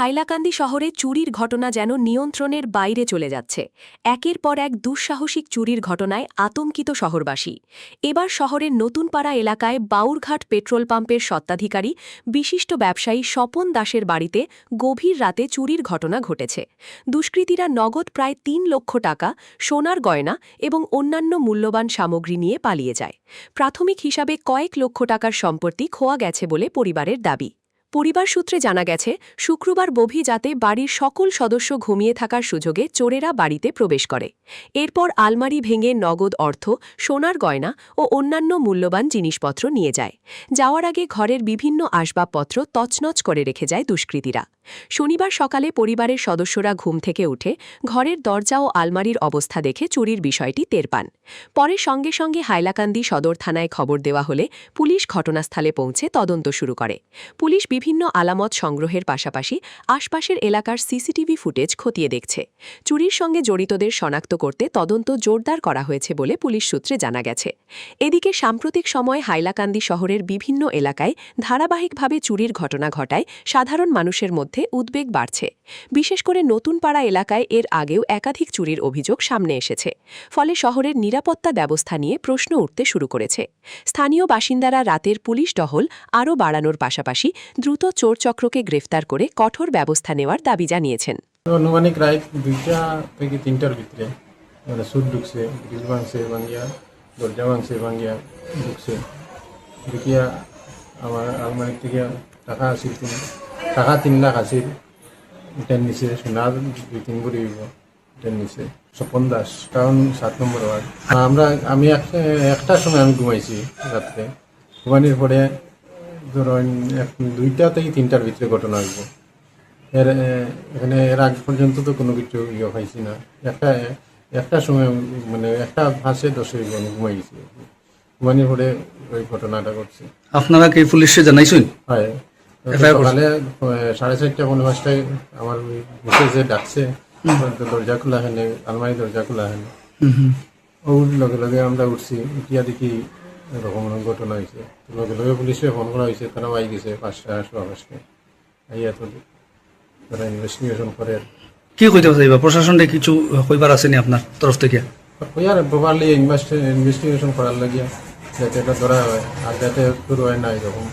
হাইলাকান্দি শহরে চুরির ঘটনা যেন নিয়ন্ত্রণের বাইরে চলে যাচ্ছে। একের পর এক দুঃসাহসিক চুরির ঘটনায় আতঙ্কিত শহরবাসী। এবার শহরের নতুনপাড়া এলাকায় বাউরঘাট পেট্রোল পাম্পের স্বত্বাধিকারী বিশিষ্ট ব্যবসায়ী স্বপন দাসের বাড়িতে গভীর রাতে চুরির ঘটনা ঘটেছে। দুষ্কৃতীরা নগদ প্রায় ৩ লক্ষ টাকা, সোনার গয়না এবং অন্যান্য মূল্যবান সামগ্রী নিয়ে পালিয়ে যায়। প্রাথমিক হিসাবে কয়েক লক্ষ টাকার সম্পত্তি খোয়া গেছে বলে পরিবারের দাবি। পরিবার সূত্রে জানা গেছে, শুক্রবার গভীরাতে বাড়ির সকল সদস্য ঘুমিয়ে থাকার সুযোগে চোরেরা বাড়িতে প্রবেশ করে। এরপর আলমারি ভেঙে নগদ অর্থ, সোনার গয়না ও অন্যান্য মূল্যবান জিনিসপত্র নিয়ে যায়। যাওয়ার আগে ঘরের বিভিন্ন আসবাবপত্র তছনছ করে রেখে যায় দুষ্কৃতীরা। শনিবার সকালে পরিবারের সদস্যরা ঘুম থেকে উঠে ঘরের দরজা ও আলমারির অবস্থা দেখে চুরির বিষয়টি টের পান। পরে সঙ্গে সঙ্গে হাইলাকান্দি সদর থানায় খবর দেওয়া হলে পুলিশ ঘটনাস্থলে পৌঁছে তদন্ত শুরু করে। পুলিশ বিভিন্ন আলামত সংগ্রহের পাশাপাশি আশপাশের এলাকার সিসিটিভি ফুটেজ খতিয়ে দেখছে। চুরির সঙ্গে জড়িতদের শনাক্ত করতে তদন্ত জোরদার করা হয়েছে বলে পুলিশ সূত্রে জানা গেছে। এদিকে সাম্প্রতিক সময় হাইলাকান্দি শহরের বিভিন্ন এলাকায় ধারাবাহিকভাবে চুরির ঘটনা ঘটায় সাধারণ মানুষের মধ্যে উদ্বেগ বাড়ছে। বিশেষ করে নতুনপাড়া এলাকায় এর আগেও একাধিক চুরির অভিযোগ সামনে এসেছে। ফলে শহরের নিরাপত্তা ব্যবস্থা নিয়ে প্রশ্ন উঠতে শুরু করেছে। স্থানীয় বাসিন্দারা রাতের পুলিশ টহল আরও বাড়ানোর পাশাপাশি দ্রুত চোরচক্রকে গ্রেফতার করে কঠোর ব্যবস্থা নেওয়ার দাবি জানিয়েছেন। আনুমানিক রাত 2টা থেকে 3টার ভিতরে সুদ ঢুকছে, গ্রিল ভাঙছে ভাঙিয়া, দরজা ভাঙছে ভাঙিয়া ঢুকছে। ঢুকিয়া আমার আলমারি থেকে টাকা আসিল, টাকা 3 লাখ আসিল, এটার নিচে সোনার 2-3 ভরি এটার নিচে। স্বপন দাস, কারণ 7 নম্বর ওয়ার্ড। আমি একটার সময় আমি ঘুমাইছি রাত্রে। ঘুমানোর পরে ধরুন 2টা থেকে 3টার ভিতরে ঘটনা হইব। এখানে এর আগ পর্যন্ত তো কোনো কিছু পাইছি না। একটা সময় মানে 1:05-10 হইব আমি ঘুমাই গেছি। ঘুমানোর পরে ওই ঘটনাটা ঘটছে। আপনারা কি পুলিশে জানাইছেন? হয়, সকালে 4:30-5টায় আমার যে ডাকছে, দরজা খোলা হেনে, আলমারি দরজা খোলা হেনে, ওর লগে লগে আমরা উঠছি। উঠিয়া দেখি এরকম ঘটনা হয়েছে। লগে লগে পুলিশে ফোন করা হয়েছে, তারা আই গেছে 5:05টায়। আইয়া তো তারা ইনভেস্টিগেশন করে। কি কইতে চাইবা? প্রশাসনটা কিছু কইবার আসেনি আপনার তরফ থেকে? কইয়ার প্রপারলি ইনভেস্টিগেশন করার লাগিয়া যাতে এটা ধরা হয় আর যাতে শুরু হয় না এরকম।